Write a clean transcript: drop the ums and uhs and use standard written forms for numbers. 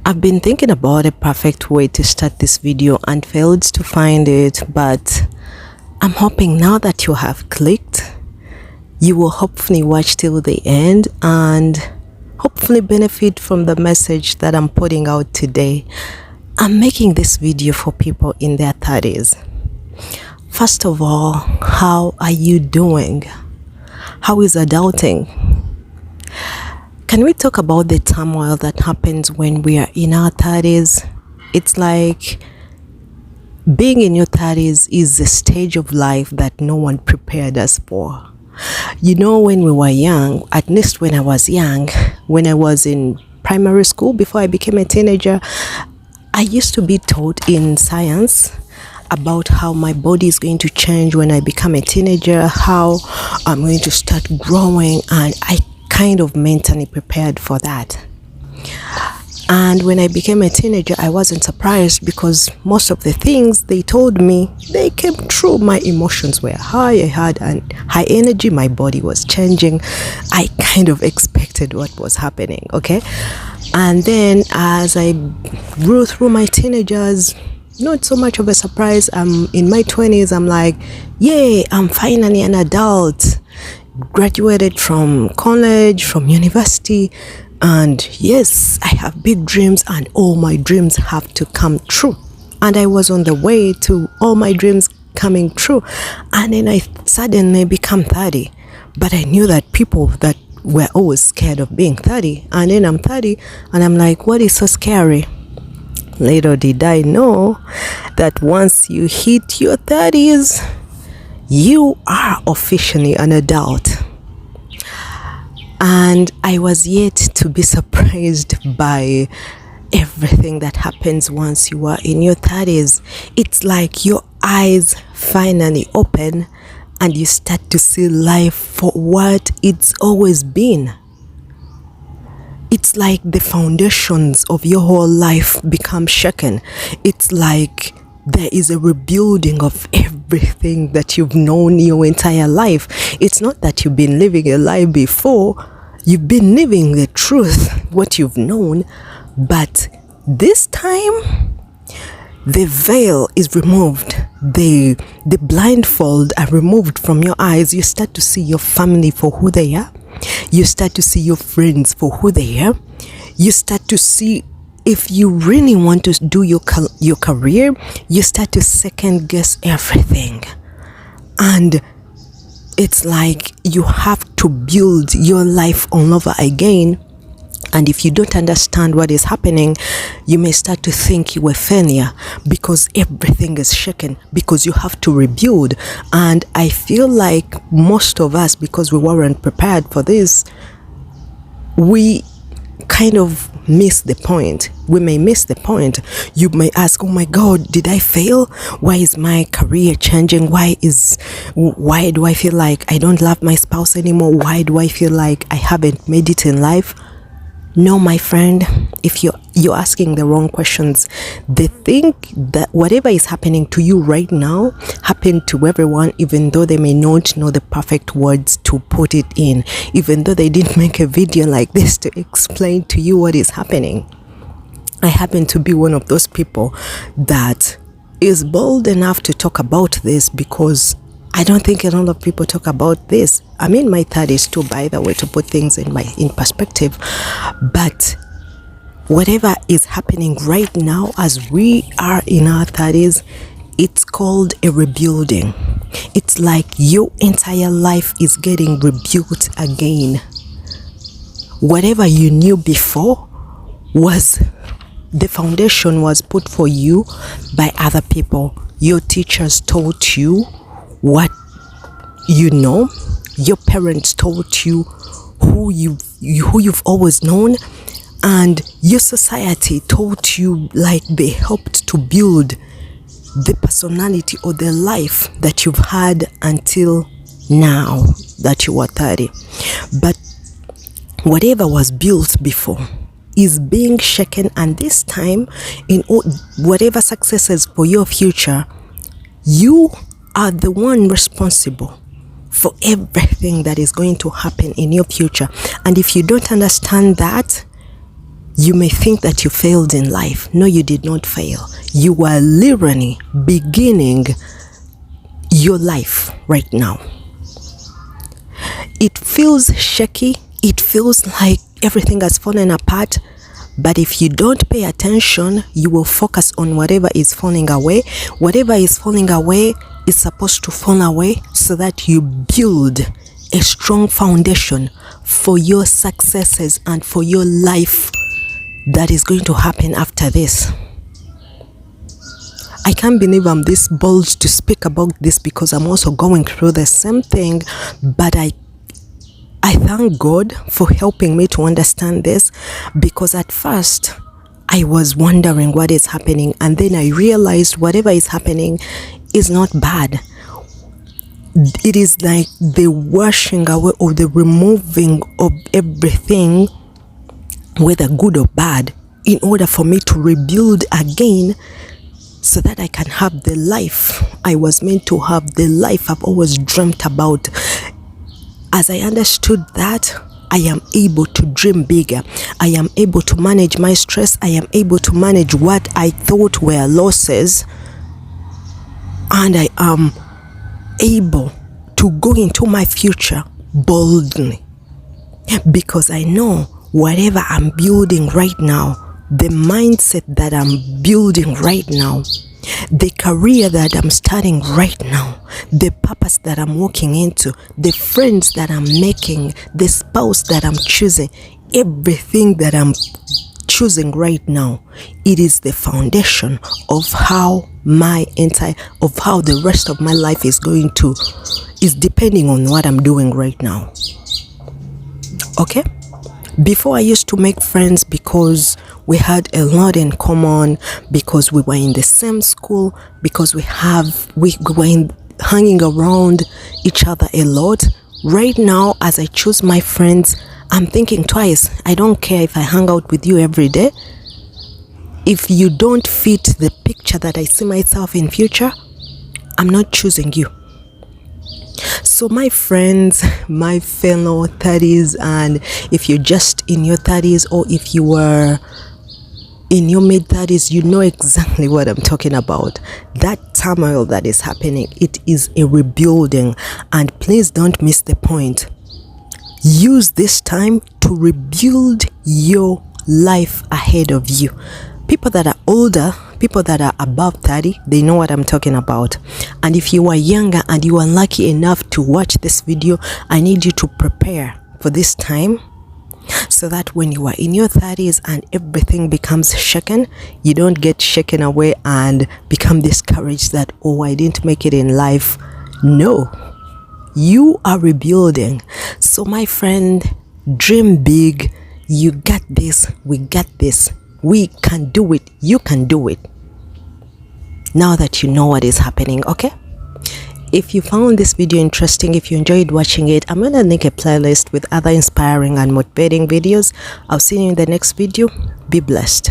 I've been thinking about a perfect way to start this video and failed to find it, but I'm hoping now that you have clicked, you will hopefully watch till the end and hopefully benefit from the message that I'm putting out today. I'm making this video for people in their 30s. First of all, how are you doing? How is adulting? Can we talk about the turmoil that happens when we are in our 30s? It's like being in your 30s is a stage of life that no one prepared us for. You know, when we were young, at least when I was young, when I was in primary school before I became a teenager, I used to be taught in science about how my body is going to change when I become a teenager, how I'm going to start growing, and I kind of mentally prepared for that. And when I became a teenager, I wasn't surprised because most of the things they told me, they came true. My emotions were high, I had high energy, my body was changing. I kind of expected what was happening, okay? And then as I grew through my teenagers, not so much of a surprise. In my 20s, I'm like, yay, I'm finally an adult. Graduated from college, from university, and yes, I have big dreams and all my dreams have to come true. And I was on the way to all my dreams coming true. And then I suddenly become 30. But I knew that people that were always scared of being 30. And then I'm 30 and I'm like, what is so scary? Little did I know that once you hit your 30s, you are officially an adult. And I was yet to be surprised by everything that happens once you are in your 30s. It's like your eyes finally open and you start to see life for what it's always been. It's like the foundations of your whole life become shaken. It's like there is a rebuilding of everything that you've known your entire life. It's not that you've been living a lie before. You've been living the truth, what you've known. But this time, the veil is removed. The blindfold are removed from your eyes. You start to see your family for who they are. You start to see your friends for who they are. You start to see if you really want to do your career, you start to second guess everything. And it's like you have to build your life all over again. And if you don't understand what is happening, you may start to think you were failure because everything is shaken, because you have to rebuild. And I feel like most of us, because we weren't prepared for this, we kind of miss the point. We may miss the point. You may ask, oh my God, did I fail? Why is my career changing? Why do I feel like I don't love my spouse anymore? Why do I feel like I haven't made it in life? No, my friend, if you're asking the wrong questions. They think that whatever is happening to you right now happened to everyone, even though they may not know the perfect words to put it in, even though they didn't make a video like this to explain to you what is happening. I happen to be one of those people that is bold enough to talk about this because I don't think a lot of people talk about this. I'm in my 30s too, by the way, to put things in perspective. But whatever is happening right now as we are in our 30s, it's called a rebuilding. It's like your entire life is getting rebuilt again. Whatever you knew before was the foundation was put for you by other people. Your teachers taught you what you know. Your parents taught you who you've always known, and your society taught you, like they helped to build the personality or the life that you've had until now that you are 30. But whatever was built before is being shaken, and this time, in whatever successes for your future, you are the one responsible for everything that is going to happen in your future. And if you don't understand that, You may think that you failed in life. No, you did not fail. You are literally beginning your life right now. It feels shaky. It feels like everything has fallen apart. But if you don't pay attention, you will focus on whatever is falling away. Whatever is falling away is supposed to fall away so that you build a strong foundation for your successes and for your life that is going to happen after this. I can't believe I'm this bold to speak about this because I'm also going through the same thing, but I thank God for helping me to understand this, because at first I was wondering what is happening, and then I realized whatever is happening is not bad. It is like the washing away or the removing of everything, whether good or bad, in order for me to rebuild again so that I can have the life I was meant to have, the life I've always dreamt about. As I understood that, I am able to dream bigger. I am able to manage my stress. I am able to manage what I thought were losses. And I am able to go into my future boldly. Because I know whatever I'm building right now, the mindset that I'm building right now, the career that I'm starting right now, the purpose that I'm walking into, the friends that I'm making, the spouse that I'm choosing, everything that I'm choosing right now, it is the foundation of how the rest of my life is depending on what I'm doing right now. Okay? Before, I used to make friends because we had a lot in common, because we were in the same school, because we were hanging around each other a lot. Right now, as I choose my friends, I'm thinking twice. I don't care if I hang out with you every day. If you don't fit the picture that I see myself in future, I'm not choosing you. So my friends, my fellow 30s, and if you're just in your 30s or if you were in your mid-30s, you know exactly what I'm talking about. That turmoil that is happening, it is a rebuilding. And please don't miss the point. Use this time to rebuild your life ahead of you. People that are older, people that are above 30, they know what I'm talking about. And if you are younger and you are lucky enough to watch this video, I need you to prepare for this time, so that when you are in your 30s and everything becomes shaken, you don't get shaken away and become discouraged that, oh, I didn't make it in life. No, you are rebuilding. So my friend, dream big. You got this. We got this. We can do it. You can do it. Now that you know what is happening, okay? If you found this video interesting, if you enjoyed watching it, I'm going to link a playlist with other inspiring and motivating videos. I'll see you in the next video. Be blessed.